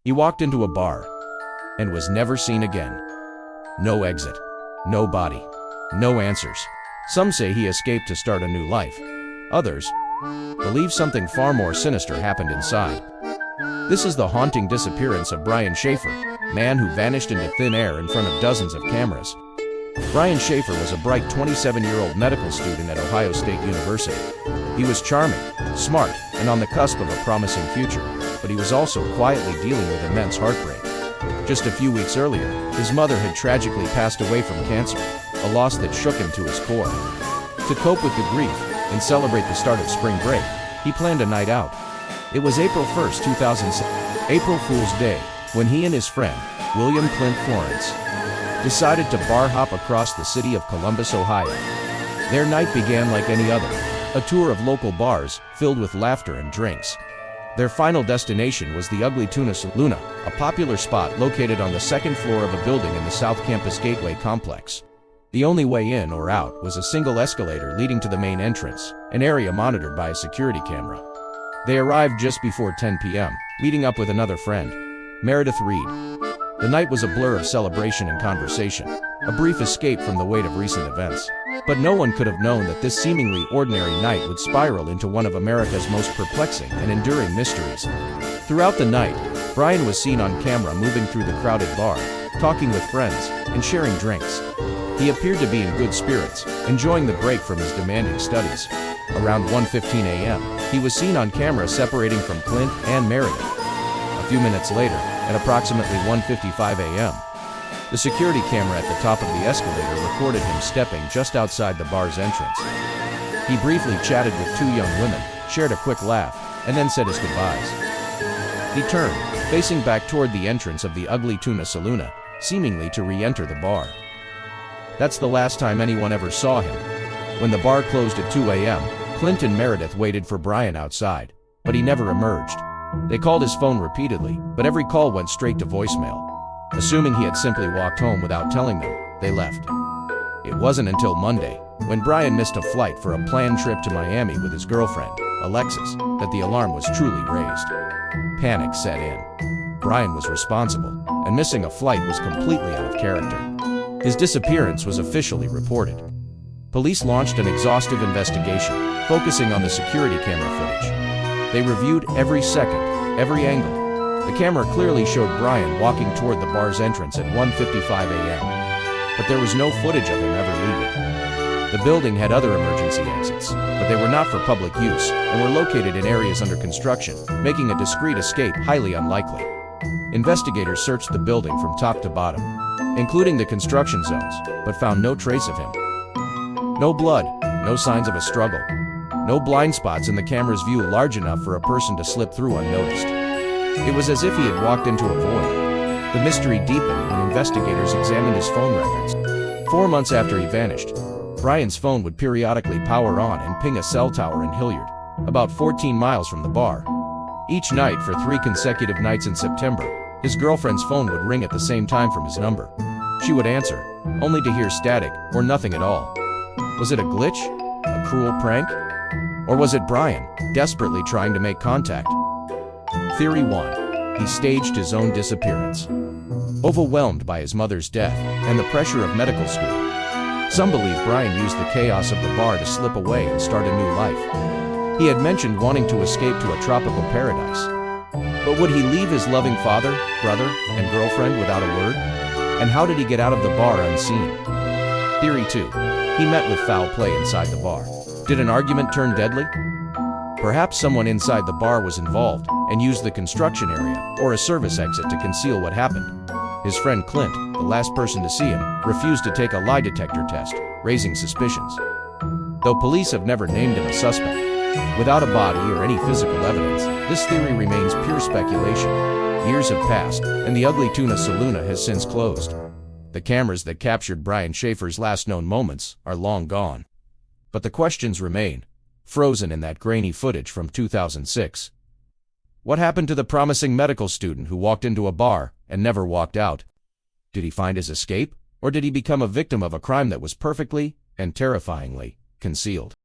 He walked into a bar and was never seen again. No exit, no body, no answers. Some say he escaped to start a new life. Others believe something far more sinister happened inside. This is the haunting disappearance of Brian Shaffer, man who vanished into thin air in front of dozens of cameras. Brian Shaffer was a bright 27-year-old medical student at Ohio State University. He was charming, smart, and on the cusp of a promising future, but he was also quietly dealing with immense heartbreak. Just a few weeks earlier, his mother had tragically passed away from cancer, a loss that shook him to his core. To cope with the grief and celebrate the start of spring break, he planned a night out. It was April 1st, 2006, April Fool's Day, when he and his friend, William Clint Florence, decided to bar hop across the city of Columbus, Ohio. Their night began like any other, a tour of local bars filled with laughter and drinks. Their final destination was the Ugly Tuna Saloona, a popular spot located on the second floor of a building in the South Campus Gateway complex. The only way in or out was a single escalator leading to the main entrance, an area monitored by a security camera. They arrived just before 10 p.m., meeting up with another friend, Meredith Reed. The night was a blur of celebration and conversation, a brief escape from the weight of recent events. But no one could have known that this seemingly ordinary night would spiral into one of America's most perplexing and enduring mysteries. Throughout the night, Brian was seen on camera moving through the crowded bar, talking with friends, and sharing drinks. He appeared to be in good spirits, enjoying the break from his demanding studies. Around 1:15 a.m., he was seen on camera separating from Clint and Meredith. A few minutes later, at approximately 1:55 a.m., the security camera at the top of the escalator recorded him stepping just outside the bar's entrance. He briefly chatted with two young women, shared a quick laugh, and then said his goodbyes. He turned, facing back toward the entrance of the Ugly Tuna Saloona, seemingly to re-enter the bar. That's the last time anyone ever saw him. When the bar closed at 2 a.m., Clint and Meredith waited for Brian outside, but he never emerged. They called his phone repeatedly, but every call went straight to voicemail. Assuming he had simply walked home without telling them, they left. It wasn't until Monday, when Brian missed a flight for a planned trip to Miami with his girlfriend, Alexis, that the alarm was truly raised. Panic set in. Brian was responsible, and missing a flight was completely out of character. His disappearance was officially reported. Police launched an exhaustive investigation, focusing on the security camera footage. They reviewed every second, every angle. The camera clearly showed Brian walking toward the bar's entrance at 1:55 a.m., but there was no footage of him ever leaving. The building had other emergency exits, but they were not for public use and were located in areas under construction, making a discreet escape highly unlikely. Investigators searched the building from top to bottom, including the construction zones, but found no trace of him. No blood, no signs of a struggle, no blind spots in the camera's view large enough for a person to slip through unnoticed. It was as if he had walked into a void. The mystery deepened when investigators examined his phone records. 4 months after he vanished, Brian's phone would periodically power on and ping a cell tower in Hilliard, about 14 miles from the bar. Each night for 3 consecutive nights in September, his girlfriend's phone would ring at the same time from his number. She would answer, only to hear static or nothing at all. Was it a glitch? A cruel prank? Or was it Brian, desperately trying to make contact? Theory 1. He staged his own disappearance. Overwhelmed by his mother's death and the pressure of medical school, some believe Brian used the chaos of the bar to slip away and start a new life. He had mentioned wanting to escape to a tropical paradise. But would he leave his loving father, brother, and girlfriend without a word? And how did he get out of the bar unseen? Theory 2. He met with foul play inside the bar. Did an argument turn deadly? Perhaps someone inside the bar was involved and used the construction area or a service exit to conceal what happened. His friend Clint, the last person to see him, refused to take a lie detector test, raising suspicions. Though police have never named him a suspect, without a body or any physical evidence, this theory remains pure speculation. Years have passed, and the Ugly Tuna Saloona has since closed. The cameras that captured Brian Shaffer's last known moments are long gone. But the questions remain, frozen in that grainy footage from 2006. What happened to the promising medical student who walked into a bar and never walked out? Did he find his escape, or did he become a victim of a crime that was perfectly and terrifyingly concealed?